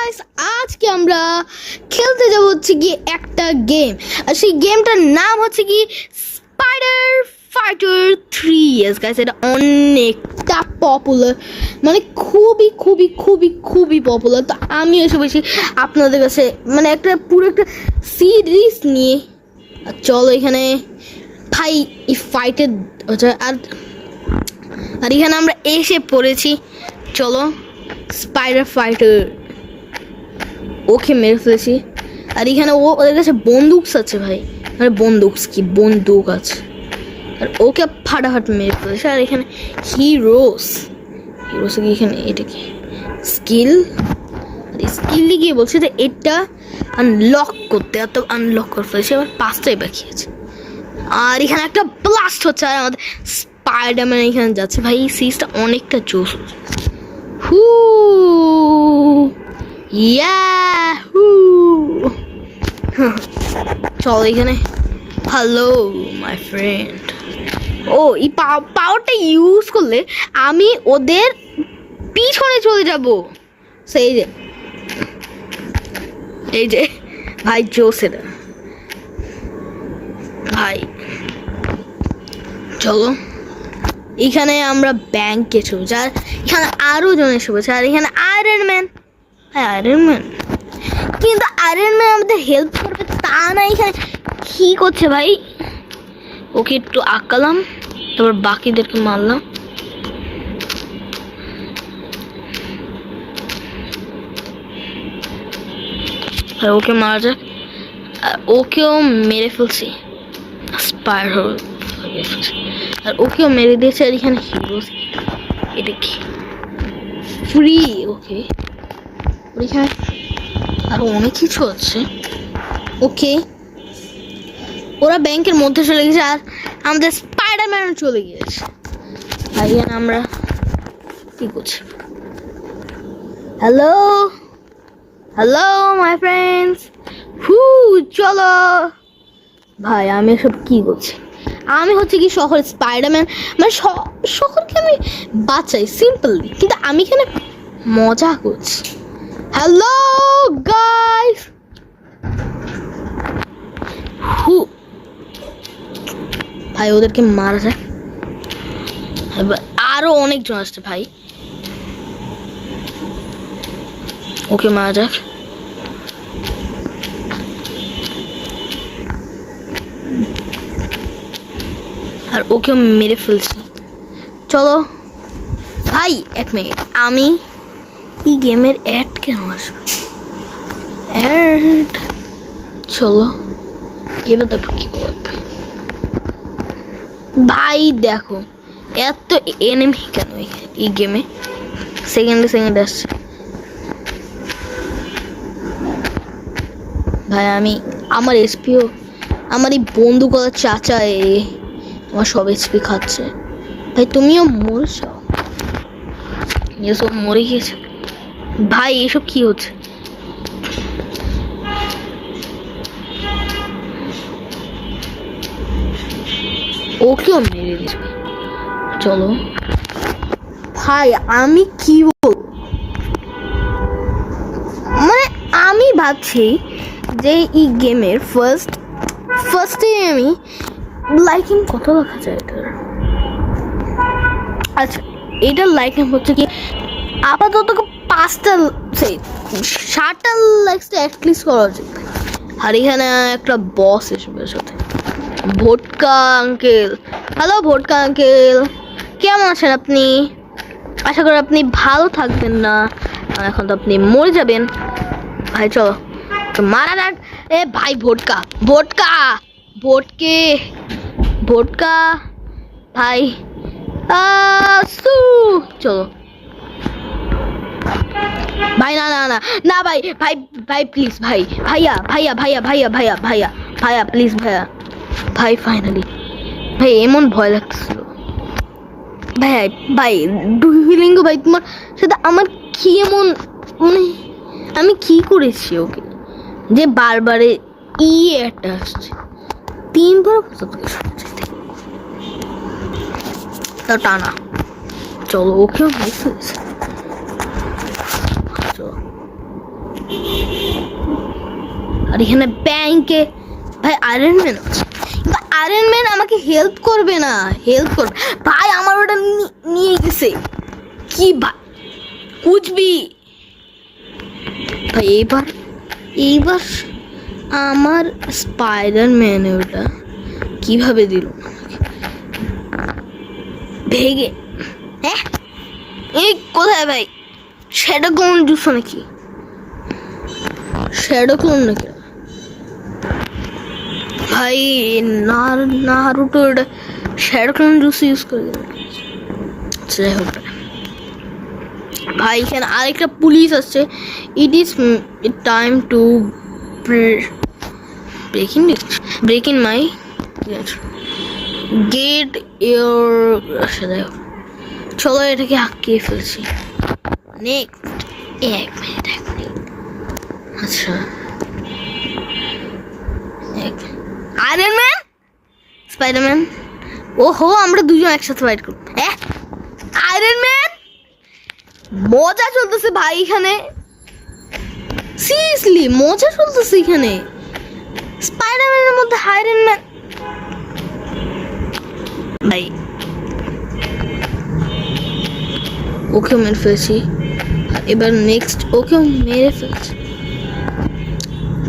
Guys, আজকে আমরা খেলতে যাব হচ্ছে কি একটা গেম। আর সেই গেমটার নাম হচ্ছে কি স্পাইডার ফাইটার 3। ইয়েস গাইস, এটা অনেকটা পপুলার, মানে খুবই খুবই খুবই খুবই পপুলার। তো আমি এসে বলছি আপনাদের কাছে মানে একটা পুরো একটা সিরিজ নিয়ে। চলো এখানে ভাই এই ফাইটের আর এখানে আমরা এসে পড়েছি। চলো স্পাইডার ফাইটার ওকে মেরে ফেলেছি। আর এখানে ওদের কাছে বন্দুক আছে ভাই, মানে বন্দুক আছে। আর ওকে ফাটাফাট মেরে ফেলেছে। আর এখানে হিরোস কি এখানে এটা কি স্কিল দিয়ে গিয়ে বলছে যে এটা আনলক করতে, এত আনলক করে ফেলেছে। এবার 5টাই বাকি আছে। আর এখানে একটা ব্লাস্ট হচ্ছে আর আমাদের স্পাইডারম্যান এখানে যাচ্ছে। ভাই এই সিরিজটা অনেকটা জোশ হচ্ছে। চলো এখানে হ্যালো মাই ফ্রেন্ড। ও এই পাওয়ারটা ইউজ করলে আমি ওদের পিছনে চলে যাব। সেই যে এই যে ভাই জোস এটা ভাই। চলো এখানে আমরা ব্যাংকে চলে যাই। এখানে আরো জন এসে বলছে। আর এখানে আয়রন ম্যান কিন্তু আয়রন ম্যান আমাদের হেল্প করবে তা না। এখানে কি করছে ভাই? ওকে একটু আঁকালাম, তারপর বাকিদেরকে মারলাম। আর ওকে মারা যাক। ওকেও মেরে ফেলছি, স্পাইডার আর ওকেও মেরে দিয়েছে। আর এখানে হিরোস এটা কি ফ্রি? ওকে এখানে আরো অনেক কিছু আছে। ওকে ওরা ব্যাংকের মধ্যে চলে গেছে আর আমাদের স্পাইডারম্যান চলে গিয়েছে। আর এখানে আমরা কি করছি? Hello my friends. চলো ভাই আমি এসব কি করছি? আমি হচ্ছে কি শহর স্পাইডারম্যান, মানে শহরকে আমি বাঁচাই সিম্পলি, কিন্তু আমি এখানে মজা করছি। হ্যালো গাইস, ভাই ওদেরকে মারা যায়। এবার আরো অনেকজন আসছে ভাই, ওকে মারা যাক। আর ওকে মেরে ফেলছি। চলো ভাই এক মিনিট, আমি এই গেমের অ্যাড কেন আসবে? অ্যাড চলো এবার দেখো কি করবে। ভাই দেখো এত এনিমি কেন এই গেমে? সেকেন্ডে আসছে। ভাই আমি আমার এসপিও, আমার এই বন্দুকওয়ালা চাচা আমার সব এসপি খাচ্ছে। ভাই তুমিও মরেছ? এসব মরে গিয়েছে ভাই। এসব কি হচ্ছে? ওকেও মেরে দিয়েছে। চলো ভাই আমি কি বলবো, মানে আমি ভাবছি যে এই গেমের ফার্স্টে আমি লাইকিং কত দেখা যায় এটার? আচ্ছা এটার লাইকিং হচ্ছে কি আপাতত 5টা 7টা লাইকস অ্যাটলিস্ট করা উচিত। আর এখানে একটা বস এসবে সাথে ভোটকা আঙ্কেল। হ্যালো ভোটকা আঙ্কেল, কেমন আছেন আপনি? আশা করি আপনি ভালো থাকবেন না, এখন তো আপনি মরে যাবেন। ভাই চলো মারা যাক। এ ভাই ভোটকা ভাই চলো ভাই না ভাই প্লিজ ভাইয়া প্লিজ ভাই ফাইনালি ভাই এমন ভয় লাগছিল ভাই ডু ফিলিং ভাই তোমার সাথে আমার কি এমন, মানে আমি কি করেছি ওকে যে বারবারে একটা আসছে? 3বার টানা। চলো ওকেও আর এখানে ব্যাংকে ভাই আয়রন ম্যান আছে, কিন্তু আয়রন ম্যান আমাকে হেল্প করবে না। ভাই আমার ওটা নিয়ে গেছে কি ভাই, কুচবি ভাই। এইবার আমার স্পাইডার ম্যান ওটা কিভাবে দিল ভেগে। হ্যাঁ এই কোথায় ভাই, শ্যাডো ক্লোন জুস নাকি, শ্যাডো ক্লোন নাকি ভাই? নারুটো এটা শ্যাডো ক্লোন জুস ইউজ করে। যাই হোক ভাই, এখানে আরেকটা পুলিশ আসছে। It is time to break in my gate your. যাই হোক চলো এটাকে হাঁকিয়ে ফেলছি। নেক্সট এক মিনিট। আচ্ছা আয়রন ম্যান, স্পাইডারম্যান, ওহো আমরা দুজন একসাথে ফাইট করব। আয়রন ম্যান মজা চলতেছে ভাই এখানে, সিরিয়াসলি মজা চলতেছে এখানে। স্পাইডারম্যানের মধ্যে আয়রন ম্যান ভাই। ওকে মেরে ফেলছি, এবার নেক্সট ওকেও মেরে ফেলছি।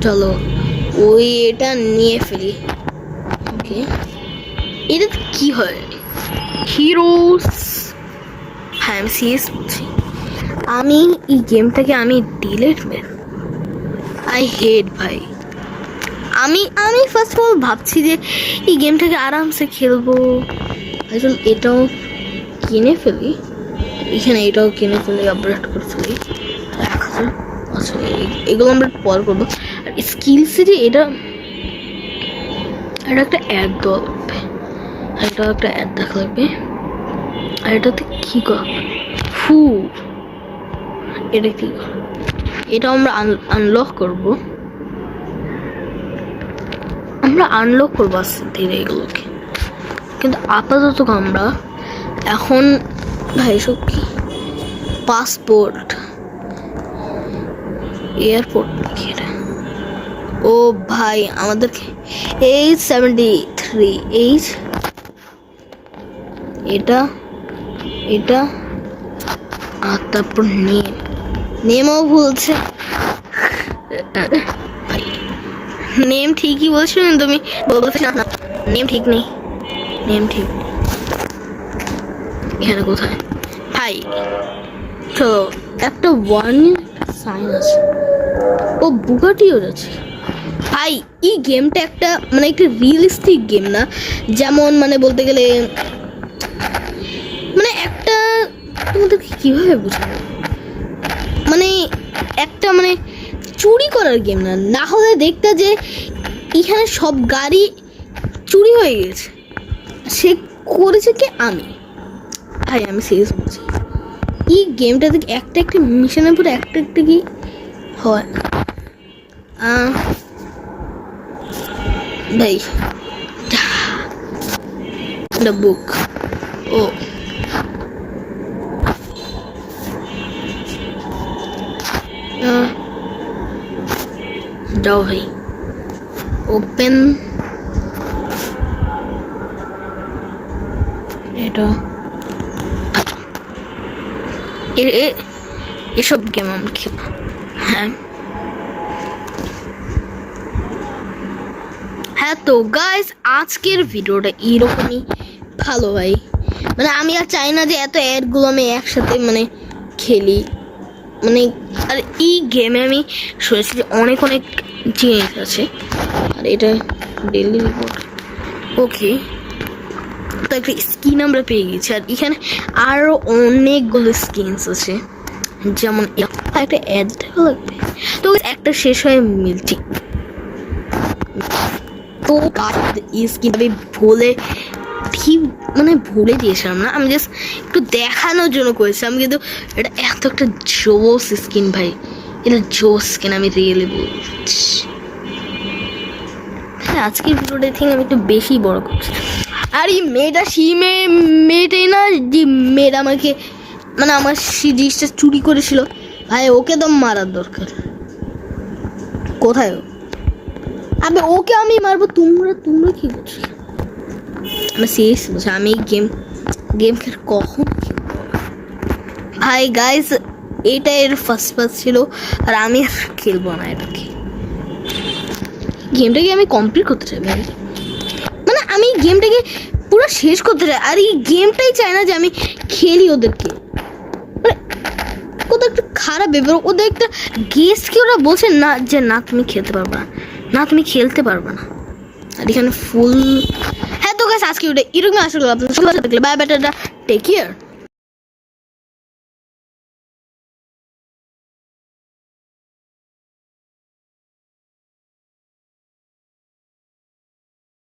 চলো ওই এটা নিয়ে ফেলি। ওকে এটা কি হয় হিরোস? হ্যাঁ আমি সিরিয়াস বলছি, আমি এই গেমটাকে আমি ডিলিট মেরে আই হেট ভাই। আমি ফার্স্ট অফ অল ভাবছি যে এই গেমটাকে আরামসে খেলবো, এটাও কিনে ফেলি, এখানে এটাও কিনে ফেলি, আপডেট করে ফেলি। আচ্ছা এগুলো আমরা পর করবো। আর স্কিল সিটি এটা একটা অ্যাড দেওয়া লাগবে, আর এটাও একটা অ্যাড দেখা লাগবে। আর এটাতে কী কর এটা কি, এটা আমরা আনলক করবো আস্তে ধীরে এগুলোকে। কিন্তু আপাতত আমরা এখন ভাই সব কি পাসপোর্ট এয়ারপোর্ট নাকি এটা? ও ভাই আমাদেরকে 873 এটা আর তারপর নেমও ভুলছে ভাই। নেম ঠিকই বলছো না তুমি, বলতে না নেম ঠিক নেই, এখানে কোথায় ভাই? তো একটা ওয়ার্নিং সাইন আছে, ও বুগাটিও যাচ্ছে ভাই। এই গেমটা একটা মানে একটা রিয়েলিস্টিক গেম না, যেমন মানে বলতে গেলে মানে একটা তোমাদেরকে কিভাবে বুঝাবো, মানে একটা মানে চুরি করার গেম না। না হলে দেখতে যে এখানে সব গাড়ি চুরি হয়ে গেছে, সে করেছে কি আমি সিরিয়াস বলছি। এই গেমটা থেকে একটা মিশনের পরে একটা কি হয় ভাই। দ্য বুক, ও যাও ভাই, ওপেন এটা। এসব গেম আমি খেলবো। হ্যাঁ তো গাইস আজকের ভিডিওটা এইরকমই ভালো ভাই। মানে আমি আর চাই না যে এত অ্যাডগুলো আমি একসাথে মানে খেলি, মানে আর এই গেমে আমি শুনেছি যে অনেক জিনিস আছে। আর এটা ডেইলি রিপোর্ট, ওকে তো একটা স্কিন আমরা পেয়ে গেছি। আর এখানে আরও অনেকগুলো স্কিনস আছে, যেমন একটা অ্যাড দেখা লাগবে। তো একটা শেষ হয়ে মিলছি তো স্কিন আমি ভুলে দিয়েছিলাম না, আমি জাস্ট একটু দেখানোর জন্য করেছিলাম। কিন্তু এটা এত একটা জোস স্কিন ভাই, এটা জোস স্কিন আমি রিয়েলি বলছি। হ্যাঁ আজকের ভিডিওটা থেকে আমি একটু বেশি বড় করছি। আর এই মেয়েটাই না যে মেয়েটা আমাকে মানে আমার সেই জিনিসটা চুরি করেছিল ভাই, ওকে তো মারার দরকার। কোথায় ও? আবে ওকে আমি মারবো, তোমরা তোমরা কি করছো? আমি সিরিয়াস বলছি, আমি গেম খেলে কখন খেলবো? ভাই গাইস, এটা এর ফার্স্ট পাস ছিল, আর আমি আর খেলবো না এটাকে। গেমটাকে আমি কমপ্লিট করতে চাই ভাই, মানে আমি গেমটাকে পুরো শেষ করতে চাই, আর এই গেমটাই চাই না যে আমি খেলি ওদেরকে। মানে ওদের একটা খারাপ ব্যাপার, ওদের একটা গেস্টকে ওরা বলছে না যে না তুমি খেলতে পারবে না, না তুমি খেলতে পারবে না। আর এখানে ফুল। হ্যাঁ তো গাইস, আজকে ওটা এরকম আশা করলাম আপনাদের সবাই ভালো থাকলে, bye bye, tata, take care.